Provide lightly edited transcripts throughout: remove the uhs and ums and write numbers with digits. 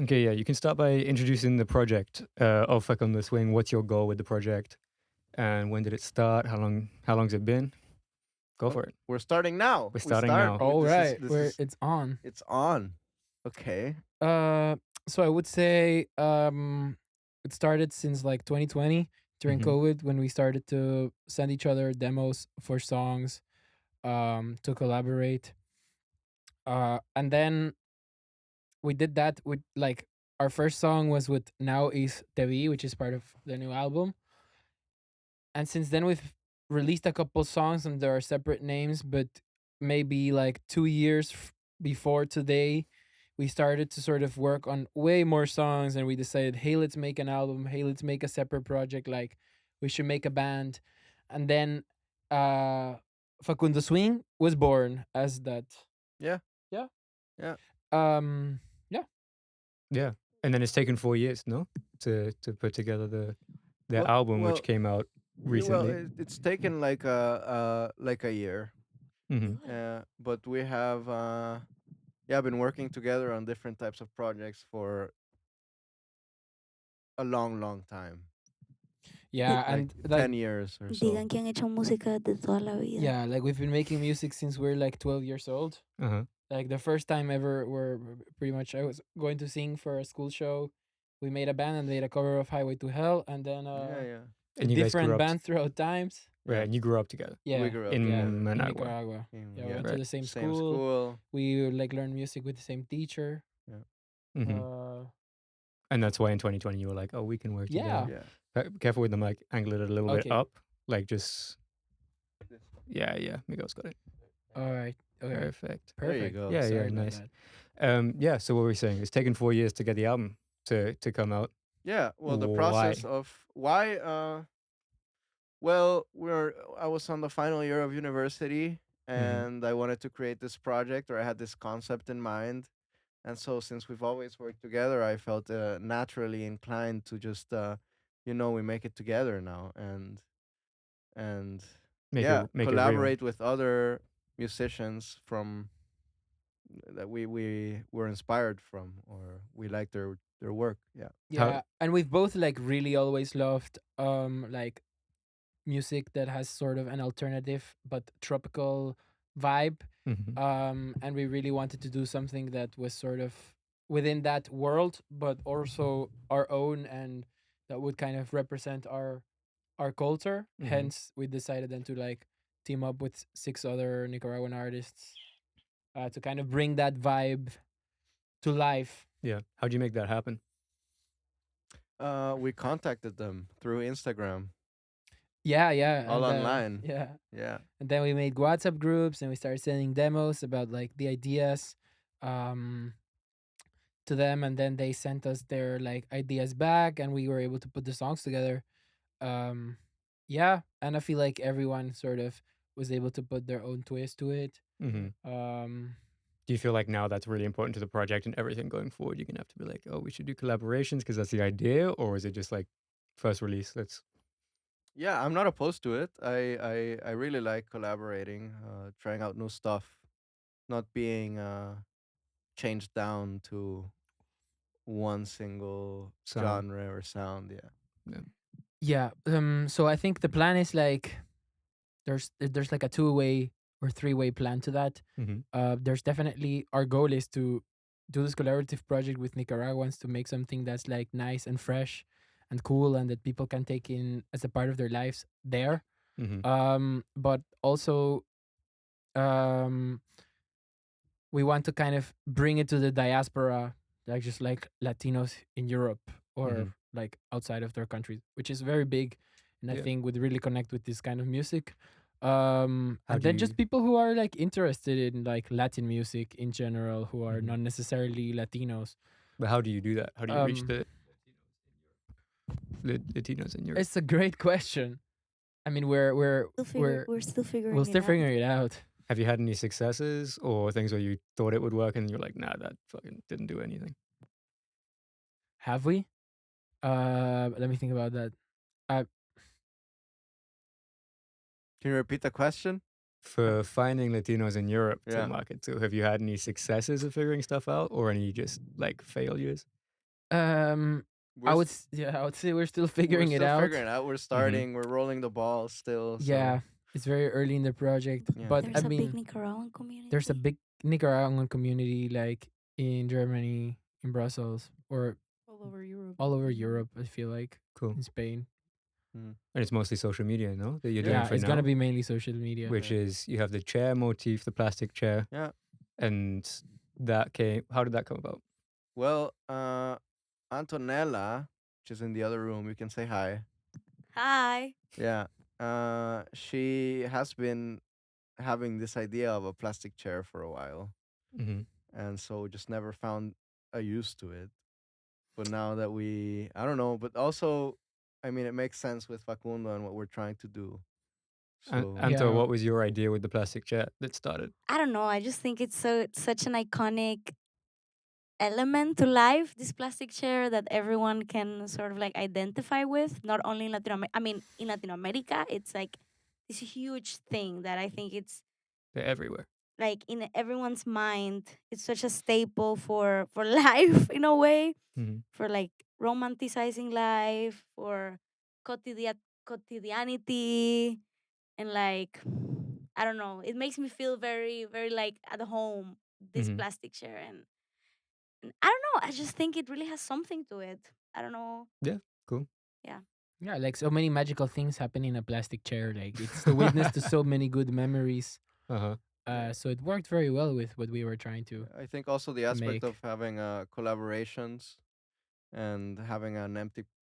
Okay, yeah, you can start by introducing the project of Facundo Swing. What's your goal with the project, and when did it start? How long's it been? Go for it. We're starting now. We're We starting start. now. All This right, is it's on. it's on. Okay. So I would say it started since like 2020 during Mhm. COVID when we started to send each other demos for songs to collaborate. And then we did that with like our first song was with Now Is Te which is part of the new album. And since then we've released a couple songs under our separate names, but maybe like 2 years before today we started to sort of work on way more songs, and we decided, hey, let's make an album, hey, let's make a separate project, like we should make a band. And then uh Facundo Swing was born as that. Yeah. Yeah. Yeah. Yeah. Yeah, and then it's taken 4 years, no, to put together the Well- album, well, which came out Well, recently. it's taken like a year. Mhm. But we have been working together on different types of projects for a long time. Yeah, Like and 10 years or so. Digan que han hecho música de toda la vida. yeah, like we've been making music since we're like 12 years old. Uh-huh. Like the first time ever, we're pretty much I was going to sing for a school show. We made a band and made a cover of Highway to Hell, and then Yeah. And you guys grew different up bands throughout times. right, Yeah. and you grew up together Yeah, We grew up in together. in Managua. Nicaragua. In- Yeah, we yeah. went to Right. the same Same school. school. We like learned music with the same teacher. Mhm. And that's why in 2020 you were like, oh, we can work Yeah. together. Careful with the mic, angle it a little bit Okay. up, like just yeah. Miguel's got it. All right. Okay. Perfect. There you Perfect. go. Yeah, Sorry about nice. that. Yeah. So what were we saying? It's taken 4 years to get the album to come out. Yeah. Well, the Why? process of why. Well, I was on the final year of university, and I wanted to create this project, or I had this concept in mind. And so, since we've always worked together, I felt naturally inclined to just, we make it together now, and Make it real. collaborate with other musicians from that we were inspired from, or we like their work. Yeah. Yeah, and we've both like really always loved like music that has sort of an alternative but tropical vibe. Mhm. And we really wanted to do something that was sort of within that world, but also our own, and that would kind of represent our culture. Mhm. Hence, we decided then to like team up with 6 other Nicaraguan artists to kind of bring that vibe to life. Yeah. How'd you make that happen? We contacted them through Instagram, Yeah, all and, online. yeah. Yeah. And then we made WhatsApp groups and we started sending demos about like the ideas to them, and then they sent us their like ideas back and we were able to put the songs together. Yeah, and I feel like everyone sort of was able to put their own twist to it. Mhm. Um Do you feel like now that's really important to the project and everything going forward? You're gonna have to be like, oh, we should do collaborations because that's the idea, or is it just like first release? Yeah, I'm not opposed to it. I really like collaborating, trying out new stuff, not being changed down to one single Sound. genre or sound. Yeah. yeah, so I think the plan is like there's like a 2-way or 3-way plan to that. Mhm. There's definitely our goal is to do this collaborative project with Nicaraguans to make something that's like nice and fresh and cool and that people can take in as a part of their lives there. Mhm. But also we want to kind of bring it to the diaspora, like just like Latinos in Europe or Mhm. like outside of their countries, which is very big, and I Yeah. think would really connect with this kind of music. How And do then you- just people who are like interested in like Latin music in general, who are Mhm. not necessarily Latinos. But how do you do that? How do you reach Um, the Latinos in Europe? It's a great question. I mean, we're We're still figuring we'll it still out. figuring it out. Have you had any successes or things where you thought it would work and you're like, nah, that fucking didn't do anything? Have we? Let me think about that. Can you repeat the question? For finding Latinos in Europe Yeah. to market to, have you had any successes of figuring stuff out or any just like failures? We're I would st- I would say we're still we're figuring it still out. figuring it out. We're starting. We're rolling the ball still. So Yeah, it's very early in the project, Yeah. but There's I a big mean, Nicaraguan community. there's a big Nicaraguan community like in Germany, in Brussels, or All over Europe. all over Europe. I feel like Cool. in Spain. mm. And it's mostly social media, no? That you're doing Yeah, for it's now. gonna be mainly social media. Which Yeah. is you have the chair motif, the plastic chair, Yeah. and that came. How did that come about? Well, Antonella, which is in the other room, you can say hi. Hi. Yeah. She has been having this idea of a plastic chair for a while, Mm-hmm. and so just never found a use to it. But now that I don't know, but also, I mean, it makes sense with Facundo and what we're trying to do. So Anto, Yeah. what was your idea with the plastic chair that started? I don't know. I just think it's such an iconic element to life. This plastic chair that everyone can sort of like identify with. Not only in Latin America. I mean, in Latin America, it's like this huge thing that I think it's They're everywhere. like in everyone's mind. It's such a staple for life in a way. Mm-hmm. For like romanticizing life, for cotidianity, and like I don't know. It makes me feel very, very like at home. This Mhm. plastic chair, and I don't know. I just think it really has something to it. I don't know. Cool. Yeah, like so many magical things happen in a plastic chair. Like it's the witness to so many good memories. Uh-huh. So it worked very well with what we were trying to. I think also the aspect make. of having collaborations and having an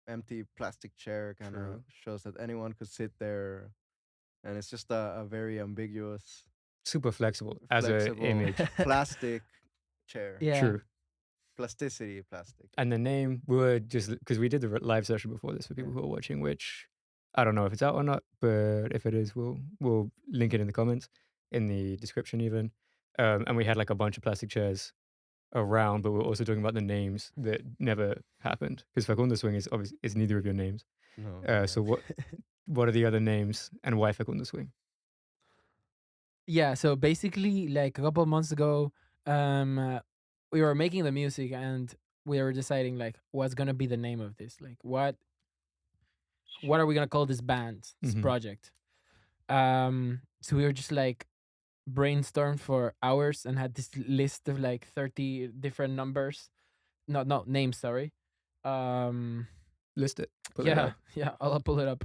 empty plastic chair kind of True. shows that anyone could sit there, and it's just a very ambiguous, Super flexible as a flexible image. plastic chair. Yeah. True. Plasticity plastic. And the name, we were just because we did the live session before this for people Yeah. who are watching, which I don't know if it's out or not, but if it is, we'll link it in the comments, in the description even. And we had like a bunch of plastic chairs around, but we're also talking about the names that never happened because Facundo Swing is obviously is neither of your names. No. So what are the other names and why Facundo Swing? Yeah, so basically like a couple of months ago, we were making the music and we were deciding like what's gonna be the name of this. Like what are we gonna call this band, this Mhm. project? So we were just like brainstormed for hours and had this list of like 30 different numbers. Not names, sorry. List it. Pull it Yeah, out. yeah, I'll pull it up.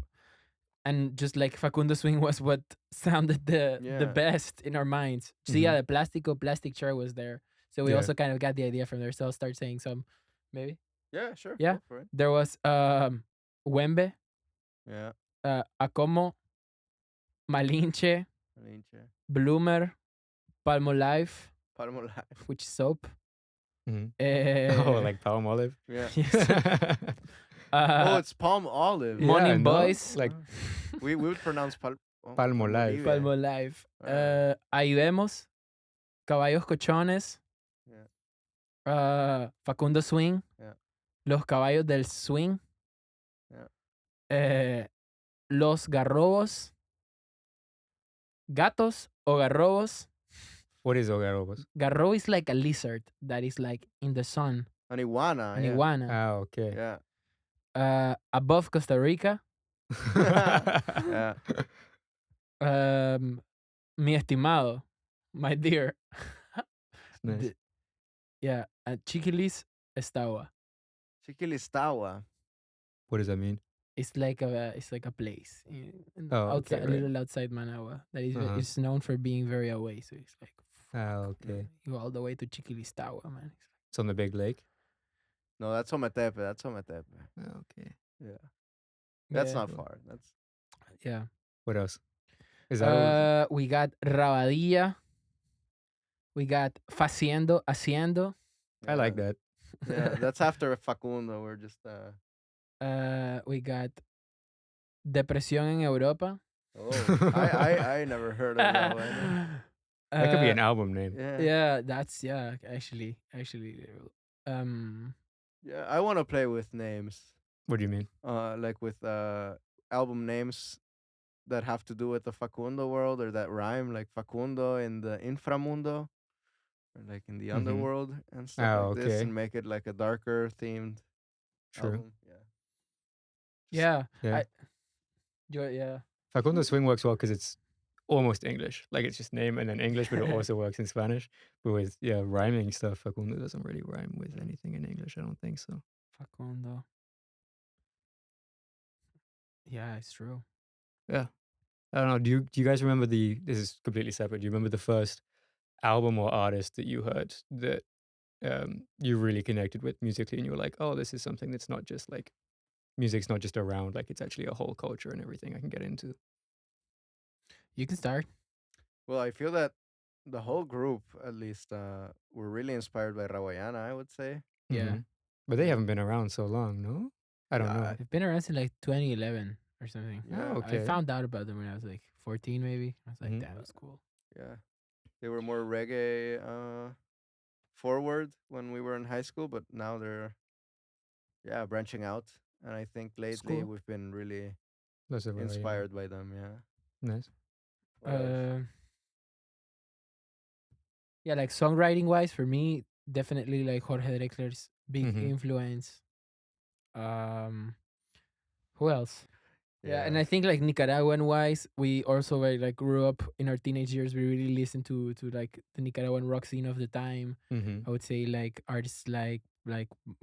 And just like Facundo Swing was what sounded the Yeah. best in our minds. So yeah, the plastic chair was there. So we Yeah. also kind of got the idea from there. So I'll start saying some, maybe. Yeah, sure. Yeah. Go for it. There was Wembe, Yeah. Acomo, Malinche, Malinche. Bloomer, Palmolive, Palmolive. which is soap. Mhm. Eh, Oh, like palm olive. Yeah. yes. Oh, it's palm olive. Yeah, Morning no? Boys, Like We would pronounce Palmolive. Palmolive, Ah. Ayudemos, Caballos Cochones, Facundo Swing, Yeah. Los Caballos del Swing, Yeah. Los Garrobos, Gatos o Garrobos. What is Ogarobos? Garrobo is like a lizard that is like in the sun, An iguana. an yeah. iguana. Ah, okay. Yeah. Above Costa Rica, Yeah. Mi Estimado, my dear. Nice. Yeah, Chiquilis Estawa. Chiquilistawa. What does that mean? It's like a place Oh, outside, okay, a right. little outside Managua that is Uh-huh. is known for being very away. So it's like, Ah, fuck, man. okay. You go all the way to Chiquilistawa, man. It's on the big lake. No, that's Ometepe. That's Ometepe. Ah, okay. Yeah. That's Yeah, not cool. far. That's Yeah. What else? Is that all? We got Rabadilla. We got Faciendo, Haciendo. I like that. Yeah, that's after Facundo. We're just We got Depresión en Europa. oh, I never heard of that one. That could be Uh, an album name. Yeah. Yeah, that's actually. Yeah, I want to play with names. What do you mean? Like with album names that have to do with the Facundo world or that rhyme, like Facundo in the Inframundo, or like in the Mhm. underworld and stuff Oh, like this, okay. and make it like a darker themed True. album. Yeah. Just Yeah, Yeah. yeah. Facundo Swing works well because it's almost English. Like, it's just name and then English, but it also works in Spanish. But with, yeah, rhyming stuff, Facundo doesn't really rhyme with Mm. anything in English, I don't think so. Facundo. Yeah, it's true. Yeah. I don't know. Do you guys remember this is completely separate. Do you remember the first album or artist that you heard that you really connected with musically and you were like, oh, this is something that's not just like music's not just around, like it's actually a whole culture and everything I can get into. You can start. Well, I feel that the whole group, at least, were really inspired by Rawayana, I would say. Yeah, Hmm. But they Yeah. haven't been around so long, no? I don't Yeah. know. they've been around since like 2011 or something. Oh, Yeah. I okay. found out about them when I was like 14, maybe. I was like, Hmm. damn, that's cool. Yeah. They were more reggae forward when we were in high school, but now they're, yeah, branching out. And I think It's lately cool. we've been really That's a really inspired by them. Yeah. nice. What else? Uh, yeah, like songwriting wise, for me, definitely like Jorge Drexler's big Hmm. influence. Um, who else? Yeah, and Yeah. I think like Nicaraguan wise, we also like grew up in our teenage years. We really listened to like the Nicaraguan rock scene of the time. Hmm. I would say like artists like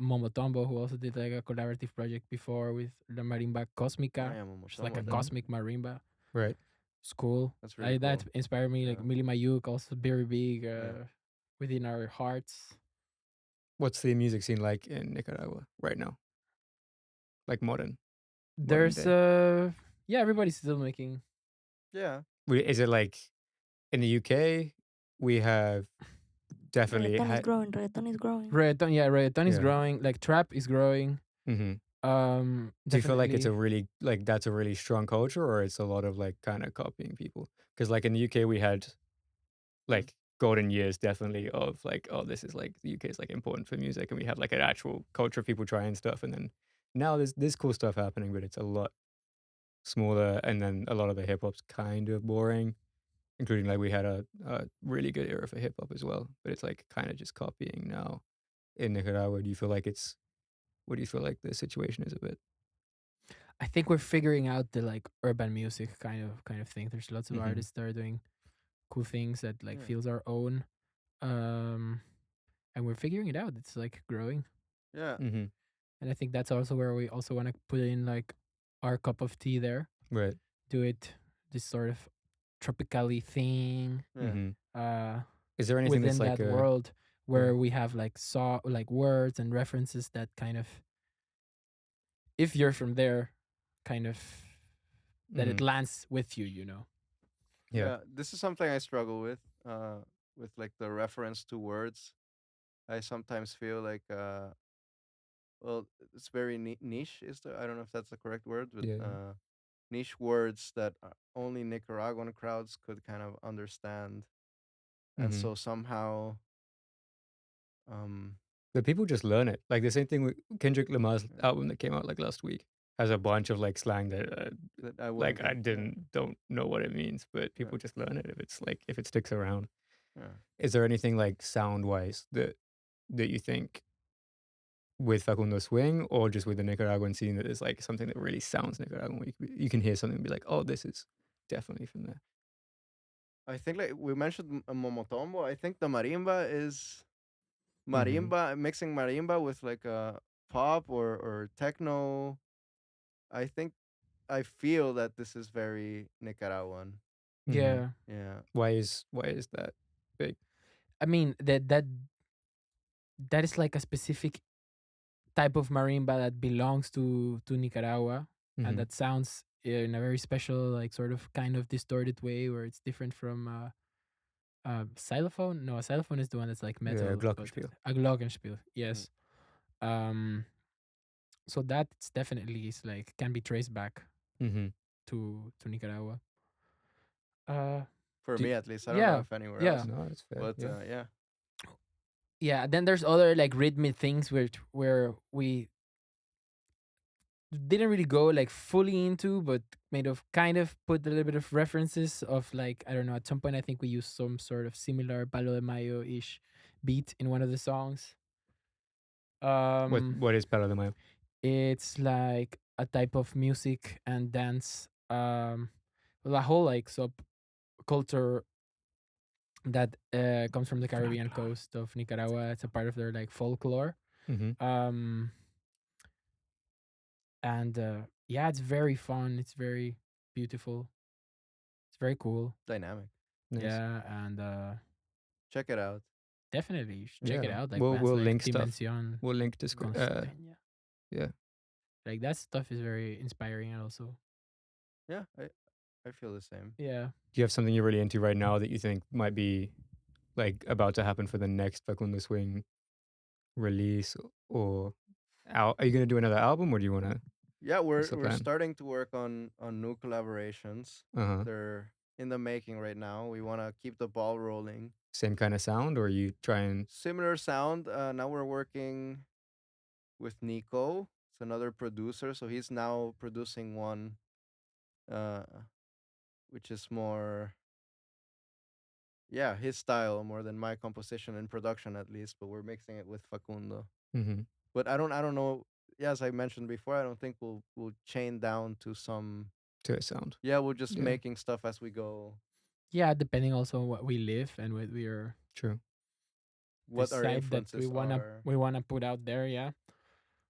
Momotombo, who also did like a collaborative project before with La Marimba I Cosmica, am which is like a Momotombo. Hmm. cosmic marimba. Right. It's cool. That's really That cool. inspired me. Like Yeah. Mili Mayuk, also very big Yeah. within our hearts. What's the music scene like in Nicaragua right now? Like modern There's day. yeah, everybody's still making. Yeah. Is it like in the UK? We have definitely Reggaeton is had, growing. Reggaeton is growing. Reggaeton is yeah. growing. Like trap is growing. Hmm. Do you feel like it's Definitely. a really like that's a really strong culture, or it's a lot of like kind of copying people? Because like in the UK, we had Mm. like golden years definitely of like, oh, this is like the UK is like important for music, and we have like an actual culture of people trying stuff, and then now there's this cool stuff happening, but it's a lot smaller, and then a lot of the hip hop's kind of boring, including like we had a really good era for hip hop as well, but it's like kind of just copying now in Nicaragua. Do you feel like it's what do you feel like the situation is a bit? I think we're figuring out the like urban music kind of thing. There's lots of Mm-hmm. artists that are doing cool things that like Yeah. feels our own. Um and we're figuring it out. It's like growing. Yeah. Mm-hmm. And I think that's also where we also want to put in like our cup of tea there. Right. Do it this sort of tropically thing Yeah. Mm-hmm. uh Is there anything that's within like that a world yeah? where we have like like words and references that kind of, if you're from there, kind of that Mm-hmm. it lands with you, you know. Yeah. Yeah. This is something I struggle with like the reference to words. I sometimes feel like, well, it's very niche. Is the I don't know if that's the correct word, but Yeah. Yeah. niche words that only Nicaraguan crowds could kind of understand, and Mm-hmm. so somehow, um, But people just learn it. Like the same thing with Kendrick Lamar's yeah, album that came out like last week has a bunch of like slang that that I wouldn't like I get. Yeah. don't know what it means, but Yeah. people just learn it if it's like if it sticks around. Yeah. Is there anything like sound wise that you think with Facundo Swing or just with the Nicaraguan scene that is like something that really sounds Nicaraguan? Where you can hear something and be like, oh, this is definitely from there. I think like we mentioned Momotombo. I think the marimba is Mm-hmm. mixing marimba with like a pop or techno. I think I feel that this is very Nicaraguan. Mm-hmm. Yeah. Yeah. Why is that big? I mean that is like a specific type of marimba that belongs to Nicaragua, and Mm-hmm. that sounds in a very special, like sort of kind of distorted way, where it's different from xylophone. No, a xylophone is the one that's like Yeah, metal, but glockenspiel. a glockenspiel. Mm. Yes. Um. So that's definitely is like can be traced back Mm-hmm. to Nicaragua. Uh. For Do, me at least. I don't know Yeah. if anywhere Yeah. else, no, that's fair. but Yeah. yeah. Yeah. Then there's other like rhythmic things where we didn't really go like fully into, but made of kind of put a little bit of references of like I don't know. At some point, I think we used some sort of similar Palo de Mayo ish beat in one of the songs. What Um, what is Perro de Mayo? it's like a type of music and dance. Well, a whole like subculture that comes from the Caribbean Folklore. coast of Nicaragua. It's a part of their like folklore. Mm-hmm. Um, and yeah, it's very fun. It's very beautiful. It's very cool. Dynamic. Nice. Yeah, and Check it out. definitely you should check Yeah. it out. Like We'll bands like link stuff. Dimension, We'll link descri- Constaña. yeah. Like that stuff is very inspiring and also Yeah, I feel the same. yeah. Do you have something you're really into right now that you think might be like about to happen for the next Facundo Swing release or are you gonna do another album or do you wanna Yeah, what's the we're plan? starting to work on new collaborations. Uh-huh. They're in the making right now. We want to keep the ball rolling. Same kind of sound or are you trying Similar sound. Now we're working with Nico. It's another producer, so he's now producing one, uh, which is more, yeah, his style more than my composition and production at least. But we're mixing it with Facundo. mm-hmm. But I don't know. Yeah, as I mentioned before, I don't think we'll chain down to some. to a sound? Yeah, we're just Yeah, making stuff as we go. Yeah, depending also on what we live and what we are true. What our decide that influences are. we wanna put out there, yeah.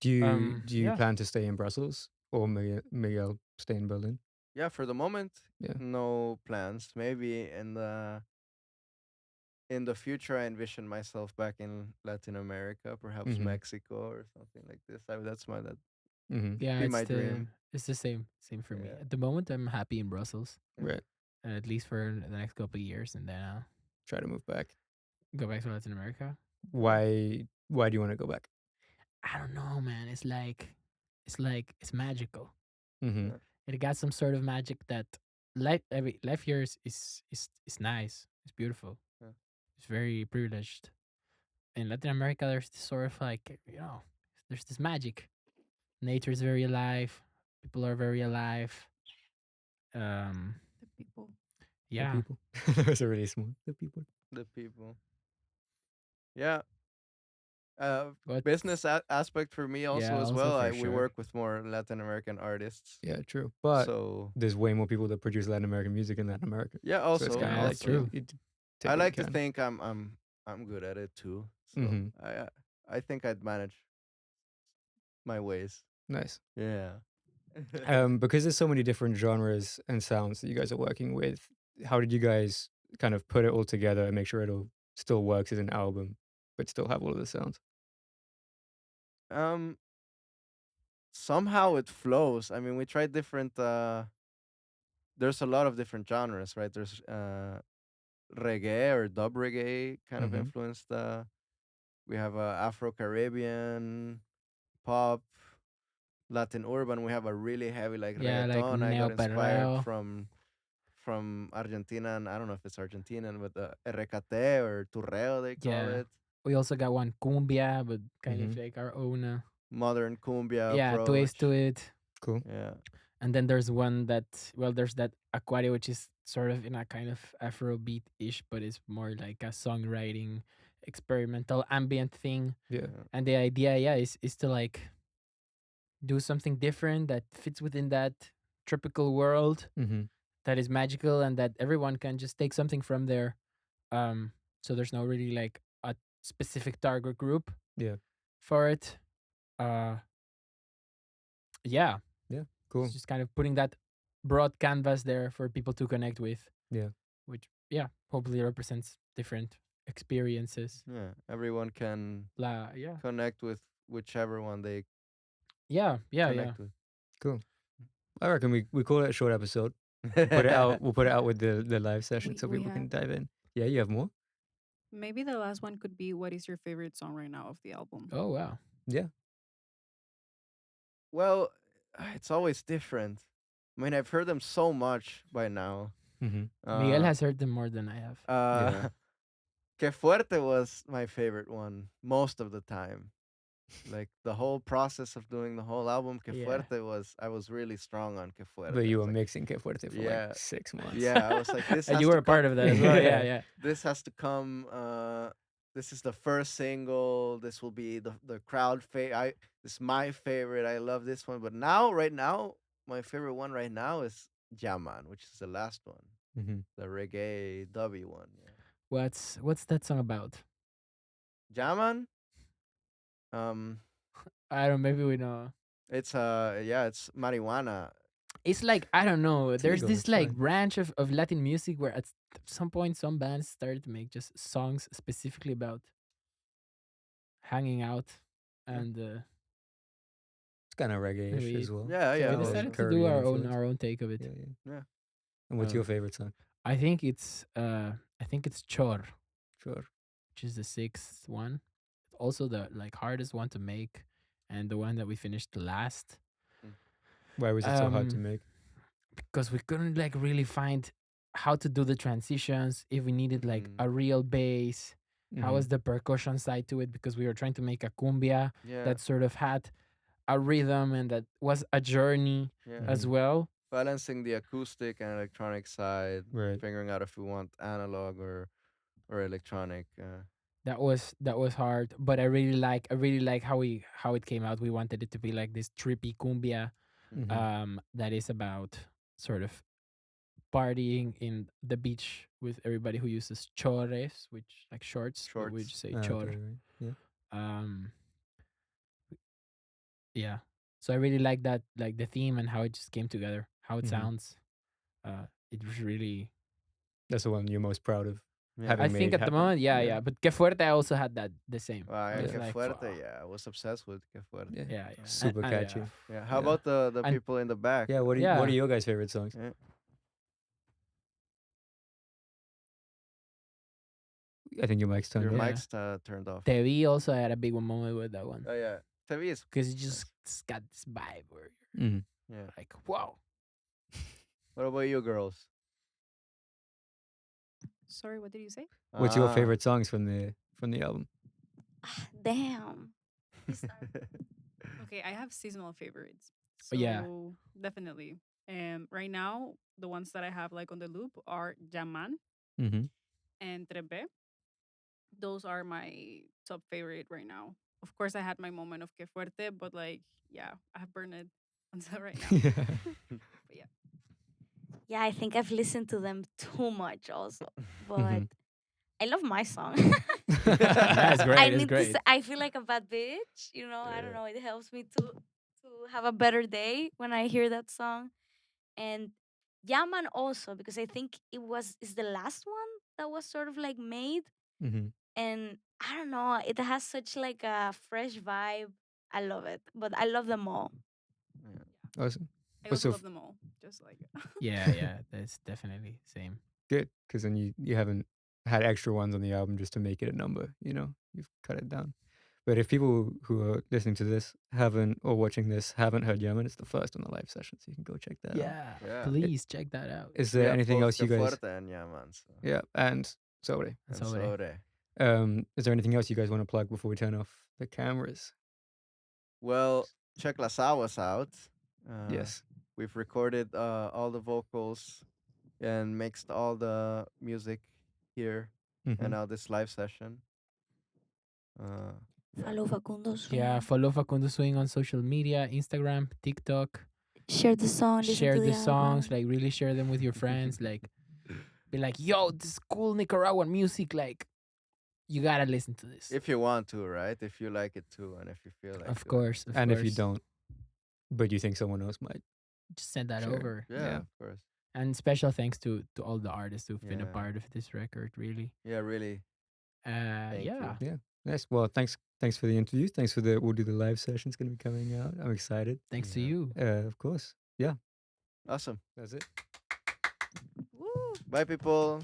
Do you Yeah. plan to stay in Brussels or Miguel stay in Berlin? Yeah, for the moment, Yeah. no plans. Maybe in the future, I envision myself back in Latin America, perhaps Mm-hmm. Mexico or something like this. That's that Mm-hmm. Yeah, be my dream. it's the same for me. Yeah. At the moment I'm happy in Brussels, Yeah. Right. at least for the next couple of years and then I'll Try to move back. go back to Latin America. Why do you want to go back? I don't know, man. It's magical. Mm-hmm. Yeah. It got some sort of magic that life here is nice. It's beautiful. Yeah. It's very privileged. In Latin America, there's this sort of like there's this magic. Nature is very alive. People are very alive. Um, The people. The yeah, people. Those are really small. The people. The people. Yeah. but Business aspect for me also yeah, as also well. for We sure. work with more Latin American artists. Yeah, true. But So there's way more people that produce Latin American music in Latin America. yeah, So it's also kind of Yeah, like that's also true. you take I what you like to can. think I'm good at it too. So Mm-hmm. I think I'd manage my ways. Nice. Yeah. Because there's so many different genres and sounds that you guys are working with, how did you guys kind of put it all together and make sure it all still works as an album, but still have all of the sounds? um Somehow it flows. I mean, we tried different there's a lot of different genres, right? There's reggae or dub reggae kind of Mm-hmm. influenced we have Afro Caribbean, pop, Latin urban. We have a really heavy like Yeah, like reggaeton. I neo got inspired perreo. from Argentina, and I don't know if it's Argentinian, but RKT or turreo they call Yeah, it. we also got one cumbia, but kind of Mm-hmm. like our own. Modern cumbia Yeah, twist to approach. it. Cool. Yeah. And then there's one that there's that Aquario, which is sort of in a kind of Afrobeat ish, but it's more like a songwriting, experimental, ambient thing. Yeah. And the idea, yeah, is to like do something different that fits within that tropical world Mm-hmm. that is magical and that everyone can just take something from there. So there's no really like a specific target group Yeah. for it. Yeah, Yeah. Cool. it's just kind of putting that broad canvas there for people to connect with. Yeah. Which yeah, hopefully represents different experiences. Yeah. Everyone can Yeah. connect with whichever one they Yeah. connect with. Cool. I reckon we call it a short episode. Put it out. We'll put it out with the live session so We people can have dive in. Yeah, you have more? Maybe the last one could be what is your favorite song right now of the album? Oh wow. Yeah. Well, it's always different. I mean, I've heard them so much by now. Mm-hmm. Miguel has heard them more than I have. Yeah. Que Fuerte was my favorite one most of the time. Like the whole process of doing the whole album, Que Yeah. Fuerte I was really strong on Que Fuerte. But you I were was mixing Que Fuerte for Yeah. like 6 months. yeah, I was like, this. And has you to were a part come- of that as well. Yeah, Yeah. yeah. This has to come this is the first single. This will be the crowd this is my favorite. I love this one. But now, right now, my favorite one right now is Jaman, which is the last one, Mm-hmm. the reggae dubby one. Yeah. What's that song about? Jaman, um, I don't. Maybe we know. it's it's marijuana. It's like I don't know. It's There's legal, this it's like fine. branch of Latin music where at some point some bands started to make just songs specifically about hanging out, Yeah. and It's kind of reggae-ish we as well. Yeah, so yeah, we All also. decided to do Caribbean our own influence. take of it. Yeah, yeah. Yeah. And what's your Um, favorite song? I think it's Chor, Sure. which is the sixth one. Also the like hardest one to make, and the one that we finished last. Why was it so hard to Um, make? because we couldn't like really find how to do the transitions. If we needed like Mhm. a real bass, how Mhm. was the percussion side to it? Because we were trying to make a cumbia Yeah. that sort of had a rhythm and that was a journey Yeah. as Mhm. well. Balancing the acoustic and electronic side, Right. figuring out if we want analog or electronic. That was hard, but I really like how it came out. We wanted it to be like this trippy cumbia Mhm. that is about sort of partying in the beach with everybody who uses chores, which like shorts, but we Shorts. just say Ah, chor. okay, right. Yeah. Um, yeah. So I really like that, like the theme and how it just came together, how it Mhm. sounds. It was really. That's the one you're most proud of Yeah. I having think made at the happen. moment, yeah. But Que Fuerte, I also had that the same. Wow, I yeah, Yeah. was Que like, Fuerte. "Fuck." Yeah, I was obsessed with Que Fuerte. Yeah. Yeah. Super catchy. Yeah. Yeah. How Yeah. about the And people in the back? Yeah. What are yeah. your guys' favorite songs? Yeah. I think your mic's turned Your off. Yeah. mic's turned off. Te Vi also had a big one moment with that one Oh yeah. TV is because it just it's got this vibe where Mhm. yeah. you're like, wow. What about you girls? Sorry, what did you say? What's your Ah. favorite songs from the album? Damn. You start. Okay, I have seasonal favorites. Oh, yeah. So definitely. Right now, the ones that I have like on the loop are Yaman Mm-hmm. and Trepe. Those are my top favorite right now. Of course, I had my moment of Que Fuerte, but like, yeah, I have burned it until right now. Yeah. But yeah. Yeah, I think I've listened to them too much also. But Mhm. I love my song. Yeah, it's great. I It's need to great. I feel like a bad bitch, you know, I don't Yeah. know, it helps me to have a better day when I hear that song. And Yaman also because I think is the last one that was sort of like made, Mm-hmm. and I don't know, it has such like a fresh vibe. I love it, but I love them all. Yeah. Awesome. I What's also so love them all. Just like Yeah. That's definitely same. good? Because then you haven't had extra ones on the album just to make it a number. You know, you've cut it down. But if people who are listening to this haven't or watching this haven't heard Yemen, it's the first on the live session, so you can go check that out. Yeah. Yeah. Please check that out. Is We there have anything both else you Que guys? Fuerte and Yaman. So. Yeah, and sorry. And Sobre. Sobre. Is there anything else you guys want to plug before we turn off the cameras? Well, check Las Aguas out. Yes. We've recorded all the vocals and mixed all the music here Mm-hmm. and now this live session. Yeah. Follow Facundo Swing. Yeah. Follow Facundo Swing on social media, Instagram, TikTok. Share the song. Listen Share to the songs. album. Like really share them with your friends. Like be like, yo, this cool Nicaraguan music. Like you gotta listen to this. If you want to, right? If you like it too, and if you feel like Of doing it. course. Of And course. if you don't, but you think someone else might, just send that Sure. over. Yeah, of course. And special thanks to all the artists who've been a Yeah. part of this record. Really. Yeah, really. Thank Yeah. you. yeah. Nice. Well, thanks for the interview. Thanks for we'll do the live session. It's gonna be coming out. I'm excited. Thanks to Yeah. you. Of course. Yeah. Awesome. That's it. woo. Bye, people.